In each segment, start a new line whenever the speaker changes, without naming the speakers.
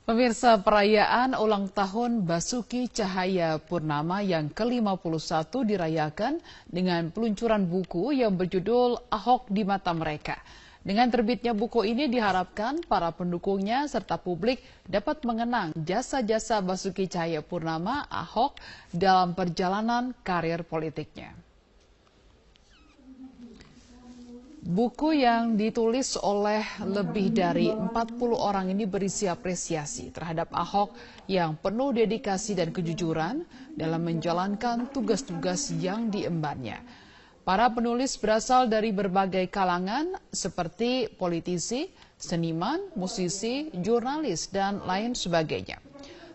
Pemirsa, perayaan ulang tahun Basuki Cahayapurnama yang ke-51 dirayakan dengan peluncuran buku yang berjudul Ahok di Mata Mereka. Dengan terbitnya buku ini diharapkan para pendukungnya serta publik dapat mengenang jasa-jasa Basuki Cahayapurnama Ahok dalam perjalanan karir politiknya. Buku yang ditulis oleh lebih dari 40 orang ini berisi apresiasi terhadap Ahok yang penuh dedikasi dan kejujuran dalam menjalankan tugas-tugas yang diembannya. Para penulis berasal dari berbagai kalangan seperti politisi, seniman, musisi, jurnalis, dan lain sebagainya.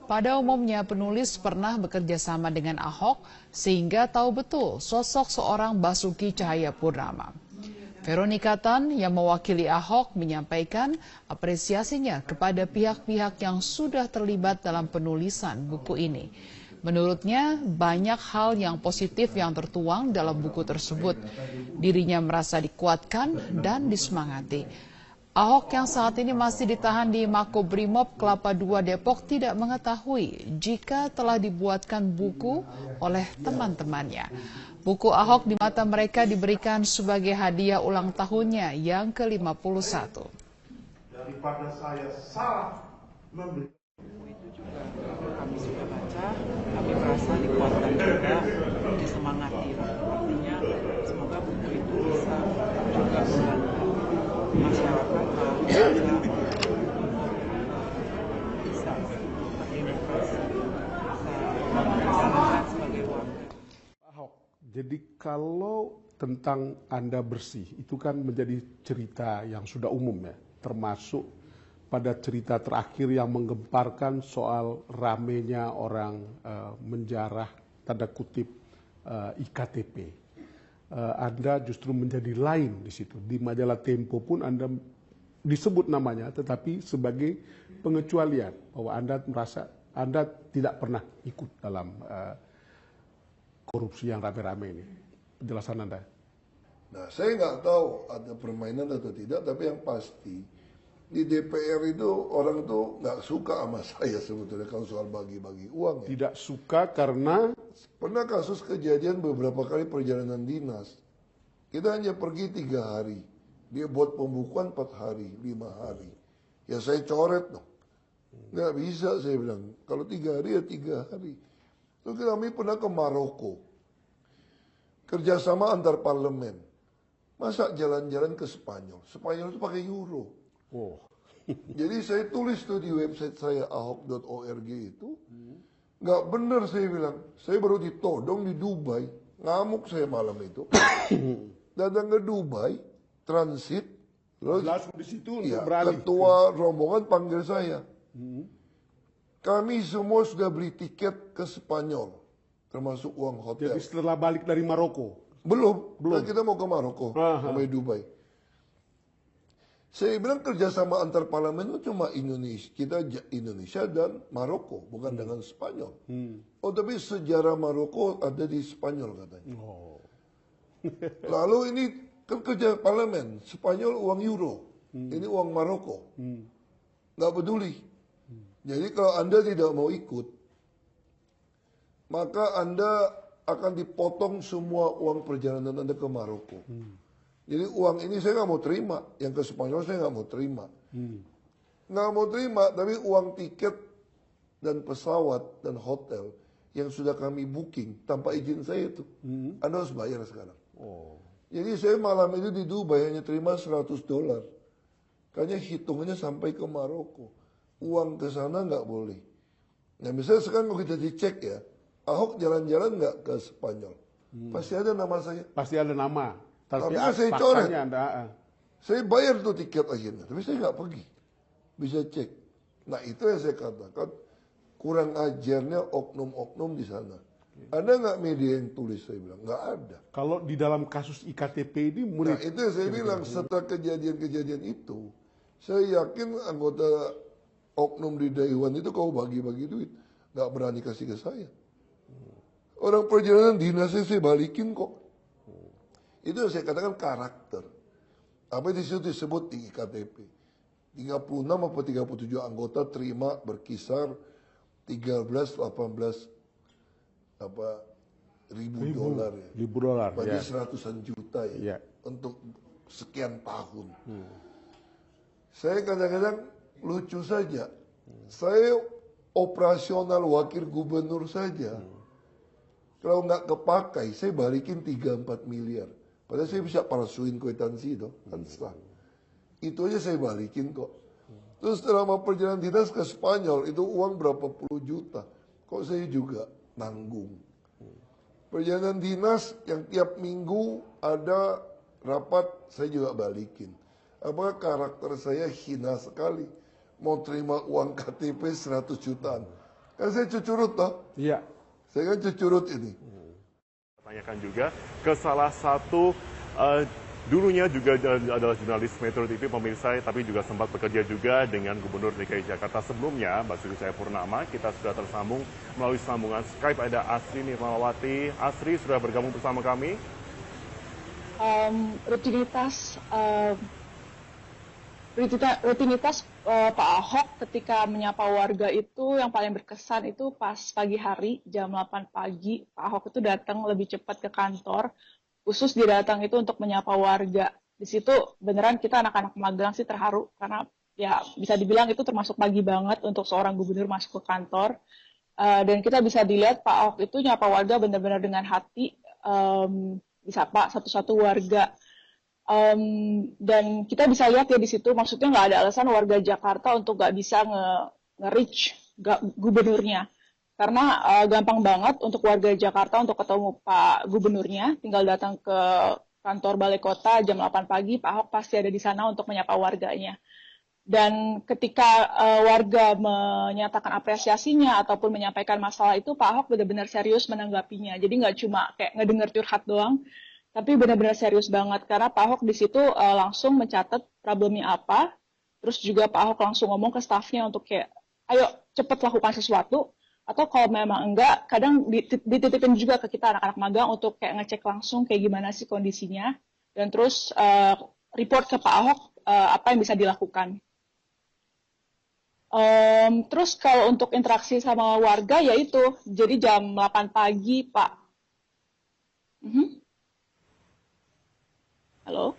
Pada umumnya penulis pernah bekerja sama dengan Ahok sehingga tahu betul sosok seorang Basuki Cahayapurnama. Veronica Tan yang mewakili Ahok menyampaikan apresiasinya kepada pihak-pihak yang sudah terlibat dalam penulisan buku ini. Menurutnya, banyak hal yang positif yang tertuang dalam buku tersebut. Dirinya merasa dikuatkan dan disemangati. Ahok yang saat ini masih ditahan di Makobrimob Kelapa II Depok tidak mengetahui jika telah dibuatkan buku oleh teman-temannya. Buku Ahok di Mata Mereka diberikan sebagai hadiah ulang tahunnya yang ke-51.
Daripada saya salah membeli.
Itu juga kami sudah baca, kami merasa dikuatkan juga, disemangati. Artinya semoga buku itu bisa juga membantu masyarakat bisa berdemokrasi, bisa berjalan sebagai warga.
Ahok, jadi kalau tentang Anda bersih, itu kan menjadi cerita yang sudah umum ya, termasuk pada cerita terakhir yang menggemparkan soal ramenya orang menjarah tanda kutip IKTP. Anda justru menjadi lain di situ. Di majalah Tempo pun Anda disebut namanya, tetapi sebagai pengecualian bahwa Anda merasa Anda tidak pernah ikut dalam korupsi yang rame-rame ini. Penjelasan Anda.
Nah, saya nggak tahu ada permainan atau tidak, tapi yang pasti di DPR itu orang tuh nggak suka sama saya sebetulnya kalau soal bagi-bagi uang ya.
Tidak suka karena
Pernah kasus kejadian beberapa kali perjalanan dinas. Kita hanya pergi 3 hari. Dia buat pembukuan 4 hari, 5 hari. Ya saya coret dong. Nggak bisa saya bilang. Kalau 3 hari ya 3 hari. Terus kami pernah ke Maroko. Kerjasama antar parlemen. Masa jalan-jalan ke Spanyol? Spanyol itu pakai euro.
oh,
Jadi saya tulis tuh di website saya ahok.org itu. Nggak bener saya bilang. Saya baru ditodong di Dubai. Ngamuk saya malam itu. Datang ke Dubai, transit. Terus
langsung di situ
ya,
untuk beralih.
ketua rombongan panggil saya. Kami semua sudah beli tiket ke Spanyol. Termasuk uang hotel.
Jadi setelah balik dari Maroko.
Belum. Kan kita mau ke Maroko. Sampai Dubai. Saya bilang kerjasama antar parlemen itu cuma Indonesia, Indonesia dan Maroko, bukan dengan Spanyol. Oh tapi sejarah Maroko ada di Spanyol katanya.
Oh.
Lalu ini kan kerja parlemen, Spanyol uang euro, ini uang Maroko, nggak peduli. Jadi kalau Anda tidak mau ikut, maka Anda akan dipotong semua uang perjalanan Anda ke Maroko. Jadi uang ini saya nggak mau terima, yang ke Spanyol saya nggak mau terima. Nggak mau terima, tapi uang tiket dan pesawat dan hotel yang sudah kami booking tanpa izin saya itu, Anda harus bayar sekarang.
Oh.
Jadi saya malam itu di Dubai hanya terima $100. Kayaknya hitungannya sampai ke Maroko. Uang ke sana nggak boleh. Nah misalnya sekarang kalau kita dicek ya, Ahok jalan-jalan nggak ke Spanyol? Pasti ada nama saya.
Pasti ada nama.
Tapi saya coret.
Anda,
Saya bayar tuh tiket akhirnya, tapi saya nggak pergi. Bisa cek. Nah itu yang saya katakan, kurang ajarnya oknum-oknum di sana. Ada nggak media yang tulis, saya bilang? Nggak ada.
Kalau di dalam kasus IKTP ini
Nah itu yang saya bilang, setelah kejadian-kejadian itu, saya yakin anggota oknum di Dewan itu kalau bagi-bagi duit, nggak berani kasih ke saya. Orang perjalanan dinasnya saya balikin kok. Itu yang saya katakan karakter. Apa di situ disebut di IKTP. 36 atau 37 anggota terima berkisar 13-18 ribu dolar ya.
Ribu dolar.
Berarti
Ya.
seratusan juta ya,
Ya.
untuk sekian tahun. Saya kadang-kadang lucu saja. Saya operasional wakil gubernur saja. Kalau nggak kepakai, saya balikin 3-4 miliar. Padahal saya bisa palsuin kwitansi itu, kan sah. Itu aja saya balikin kok. Terus selama perjalanan dinas ke Spanyol, itu uang berapa puluh juta. Kok saya juga nanggung. Perjalanan dinas yang tiap minggu ada rapat, saya juga balikin. Apakah karakter saya hina sekali? Mau terima uang KTP 100 jutaan. Kan saya cucurut toh.
Iya.
Saya kan cucurut ini.
Tanyakan juga ke salah satu dulunya juga adalah jurnalis Metro TV pemirsa, tapi juga sempat bekerja juga dengan Gubernur DKI Jakarta sebelumnya, Basuki Cahayapurnama. Kita sudah tersambung melalui sambungan Skype, ada Asri Nirmawati. Asri sudah bergabung bersama kami.
Rutinitas Pak Ahok ketika menyapa warga itu yang paling berkesan itu pas pagi hari jam 8 pagi Pak Ahok itu datang lebih cepat ke kantor, khusus dia datang itu untuk menyapa warga. Di situ beneran kita anak-anak magang sih terharu karena ya bisa dibilang itu termasuk pagi banget untuk seorang gubernur masuk ke kantor. Dan kita bisa dilihat Pak Ahok itu nyapa warga benar-benar dengan hati, disapa satu-satu warga. Dan kita bisa lihat ya di situ, maksudnya nggak ada alasan warga Jakarta untuk nggak bisa nge-reach gubernurnya. Karena gampang banget untuk warga Jakarta untuk ketemu Pak Gubernurnya, tinggal datang ke kantor Balai Kota jam 8 pagi, Pak Ahok pasti ada di sana untuk menyapa warganya. Dan ketika warga menyatakan apresiasinya ataupun menyampaikan masalah itu, Pak Ahok benar-benar serius menanggapinya. Jadi nggak cuma kayak ngedenger curhat doang, tapi benar-benar serius banget. Karena Pak Ahok di situ langsung mencatat problemnya apa, terus juga Pak Ahok langsung ngomong ke stafnya untuk kayak, ayo cepet lakukan sesuatu. Atau kalau memang enggak, kadang dititipin juga ke kita anak-anak magang untuk kayak ngecek langsung kayak gimana sih kondisinya. Dan terus report ke Pak Ahok apa yang bisa dilakukan. Terus kalau untuk interaksi sama warga yaitu jadi jam 8 pagi Pak. Halo?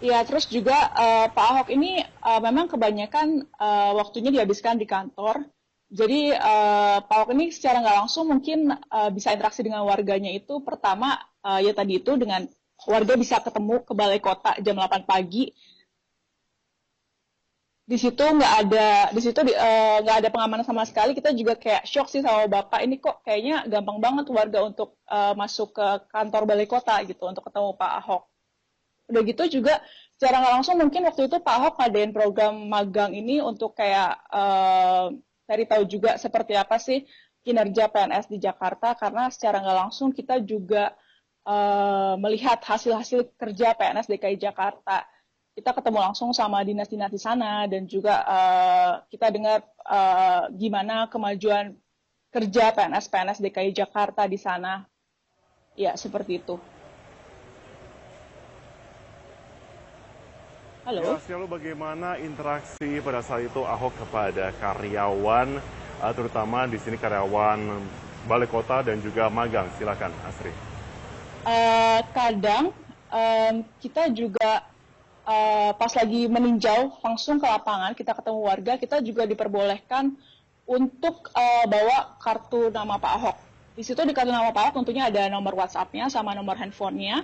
Ya, terus juga Pak Ahok ini memang kebanyakan waktunya dihabiskan di kantor. Jadi Pak Ahok ini secara nggak langsung mungkin bisa interaksi dengan warganya itu pertama ya tadi itu dengan warga bisa ketemu ke Balai Kota jam 8 pagi. Di situ nggak ada pengamanan sama sekali. Kita juga kayak shock sih sama Bapak, ini kok kayaknya gampang banget warga untuk masuk ke kantor Balai Kota gitu untuk ketemu Pak Ahok. Udah gitu juga secara nggak langsung mungkin waktu itu Pak Ahok ngadain program magang ini untuk kayak cari tahu juga seperti apa sih kinerja PNS di Jakarta, karena secara nggak langsung kita juga melihat hasil-hasil kerja PNS DKI Jakarta. Kita ketemu langsung sama dinas-dinas di sana dan juga kita dengar gimana kemajuan kerja PNS DKI Jakarta di sana. Ya, seperti itu. Halo.
Ya, lalu bagaimana interaksi pada saat itu Ahok kepada karyawan, terutama di sini karyawan Balai Kota dan juga magang? Silakan, Asri.
Kadang kita juga pas lagi meninjau langsung ke lapangan, kita ketemu warga, kita juga diperbolehkan untuk bawa kartu nama Pak Ahok. Di situ di kartu nama Pak Ahok tentunya ada nomor WhatsApp-nya sama nomor handphonenya.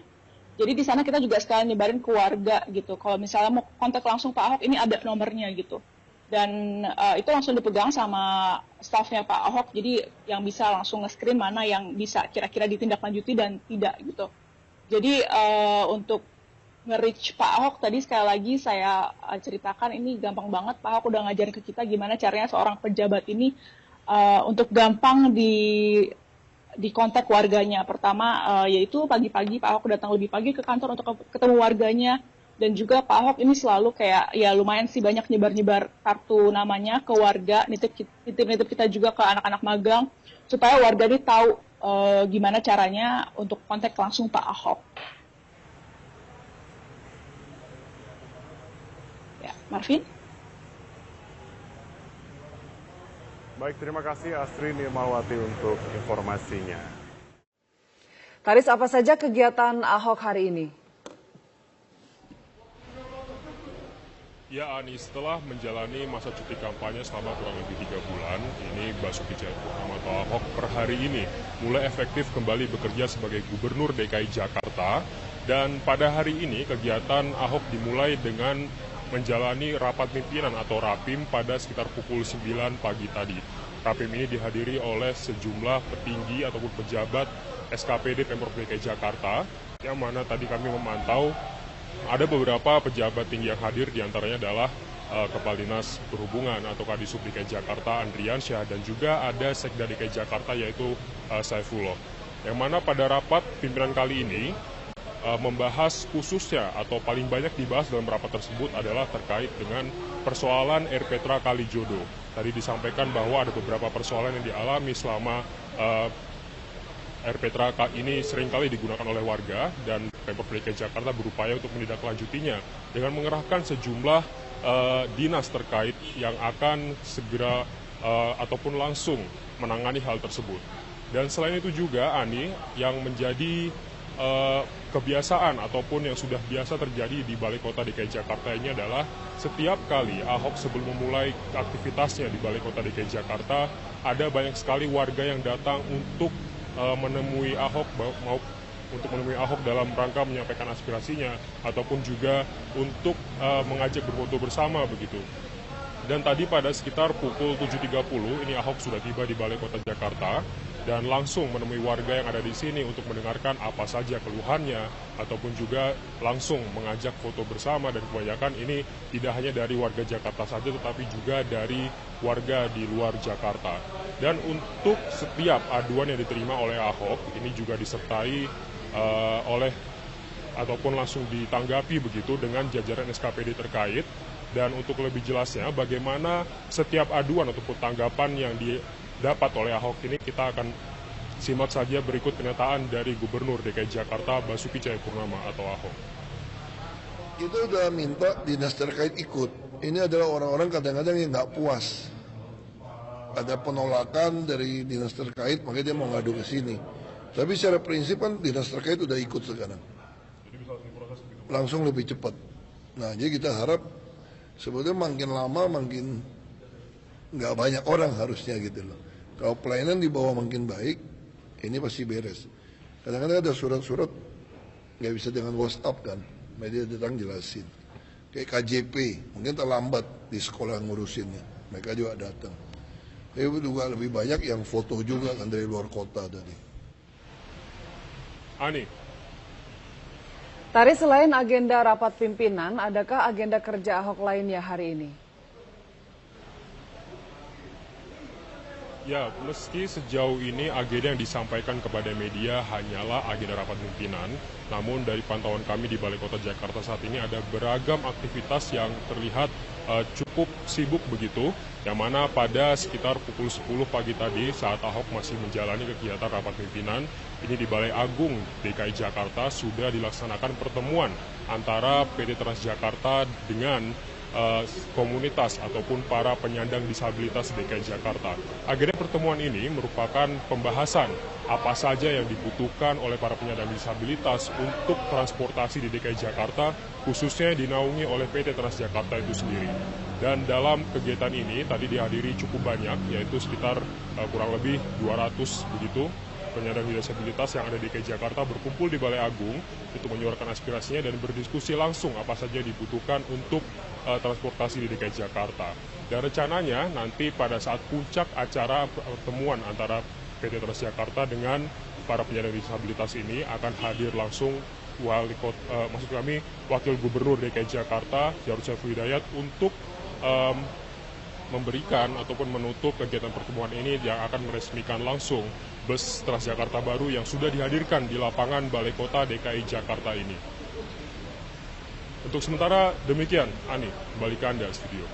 Jadi di sana kita juga sekalian nyebarin ke warga gitu. Kalau misalnya mau kontak langsung Pak Ahok, ini ada nomornya gitu. Dan itu langsung dipegang sama stafnya Pak Ahok. Jadi yang bisa langsung nge-screen mana yang bisa kira-kira ditindaklanjuti dan tidak gitu. Jadi untuk nge-reach Pak Ahok tadi sekali lagi saya ceritakan ini gampang banget. Pak Ahok udah ngajarin ke kita gimana caranya seorang pejabat ini untuk gampang di kontak warganya. Pertama yaitu pagi-pagi Pak Ahok datang lebih pagi ke kantor untuk ketemu warganya, dan juga Pak Ahok ini selalu kayak ya lumayan sih banyak nyebar-nyebar kartu namanya ke warga, nitip kita juga ke anak-anak magang supaya warga ini tahu gimana caranya untuk kontak langsung Pak Ahok. Marvin?
Baik, terima kasih Astri Nirmawati untuk informasinya.
Taris, apa saja kegiatan Ahok hari ini?
Ya Ani, setelah menjalani masa cuti kampanye selama kurang lebih 3 bulan, ini Basuki Cahayapurnama atau Ahok per hari ini mulai efektif kembali bekerja sebagai Gubernur DKI Jakarta. Dan pada hari ini kegiatan Ahok dimulai dengan menjalani rapat pimpinan atau rapim pada sekitar pukul 9 pagi tadi. Rapim ini dihadiri oleh sejumlah petinggi ataupun pejabat SKPD Pemprov DKI Jakarta, yang mana tadi kami memantau ada beberapa pejabat tinggi yang hadir, diantaranya adalah Kepala Dinas Perhubungan atau Kadisub DKI Jakarta Andriansyah, dan juga ada Sekda DKI Jakarta yaitu Saifullah. Yang mana pada rapat pimpinan kali ini membahas khususnya atau paling banyak dibahas dalam rapat tersebut adalah terkait dengan persoalan Erpetra Kalijodo. Tadi disampaikan bahwa ada beberapa persoalan yang dialami selama Erpetra ini seringkali digunakan oleh warga, dan Pemprov DKI Jakarta berupaya untuk menindaklanjutinya dengan mengerahkan sejumlah dinas terkait yang akan segera ataupun langsung menangani hal tersebut. Dan selain itu juga, Ani, yang menjadi kebiasaan ataupun yang sudah biasa terjadi di Balai Kota DKI Jakarta ini adalah setiap kali Ahok sebelum memulai aktivitasnya di Balai Kota DKI Jakarta, ada banyak sekali warga yang datang untuk menemui Ahok dalam rangka menyampaikan aspirasinya ataupun juga untuk mengajak berfoto bersama begitu. Dan tadi pada sekitar pukul 7.30 ini Ahok sudah tiba di Balai Kota Jakarta dan langsung menemui warga yang ada di sini untuk mendengarkan apa saja keluhannya ataupun juga langsung mengajak foto bersama, dan kebanyakan ini tidak hanya dari warga Jakarta saja tetapi juga dari warga di luar Jakarta. Dan untuk setiap aduan yang diterima oleh Ahok ini juga disertai oleh ataupun langsung ditanggapi begitu dengan jajaran SKPD terkait. Dan untuk lebih jelasnya bagaimana setiap aduan ataupun tanggapan yang didapat oleh Ahok ini, kita akan simak saja berikut pernyataan dari Gubernur DKI Jakarta Basuki Cahayapurnama atau Ahok.
Kita udah minta dinas terkait ikut. Ini adalah orang-orang kadang-kadang yang nggak puas. Ada penolakan dari dinas terkait, makanya dia mau ngadu ke sini. Tapi secara prinsip kan dinas terkait udah ikut sekarang. Langsung lebih cepat. Nah, jadi kita harap sebetulnya makin lama makin nggak banyak orang harusnya gitu loh. Kalau pelayanan di bawah makin baik, ini pasti beres. Kadang-kadang ada surat-surat nggak bisa dengan WhatsApp kan, media datang jelasin. Kayak KJP, mungkin terlambat di sekolah ngurusinnya, mereka juga datang. Tapi juga lebih banyak yang foto juga kan dari luar kota tadi.
Ani.
Tari, selain agenda rapat pimpinan, adakah agenda kerja Ahok lainnya hari ini?
Ya, meski sejauh ini agenda yang disampaikan kepada media hanyalah agenda rapat pimpinan, namun dari pantauan kami di Balai Kota Jakarta saat ini ada beragam aktivitas yang terlihat cukup sibuk begitu, yang mana pada sekitar pukul 10 pagi tadi saat Ahok masih menjalani kegiatan rapat pimpinan, ini di Balai Agung DKI Jakarta sudah dilaksanakan pertemuan antara PT Transjakarta dengan komunitas ataupun para penyandang disabilitas DKI Jakarta. Agenda pertemuan ini merupakan pembahasan apa saja yang dibutuhkan oleh para penyandang disabilitas untuk transportasi di DKI Jakarta, khususnya dinaungi oleh PT Transjakarta itu sendiri. Dan dalam kegiatan ini tadi dihadiri cukup banyak, yaitu sekitar kurang lebih 200 begitu penyandang disabilitas yang ada di DKI Jakarta berkumpul di Balai Agung untuk menyuarakan aspirasinya dan berdiskusi langsung apa saja dibutuhkan untuk transportasi di DKI Jakarta. Dan rencananya nanti pada saat puncak acara pertemuan antara PT Transjakarta dengan para penyandang disabilitas ini akan hadir langsung Wakil Gubernur DKI Jakarta Jarod Saiful Hidayat untuk memberikan ataupun menutup kegiatan pertemuan ini yang akan meresmikan langsung bus Transjakarta baru yang sudah dihadirkan di lapangan Balai Kota DKI Jakarta ini. Untuk sementara demikian, Ani, kembali ke Anda studio.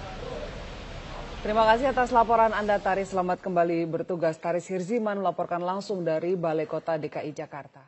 Terima kasih atas laporan Anda, Taris. Selamat kembali bertugas. Taris Hirziman melaporkan langsung dari Balai Kota DKI Jakarta.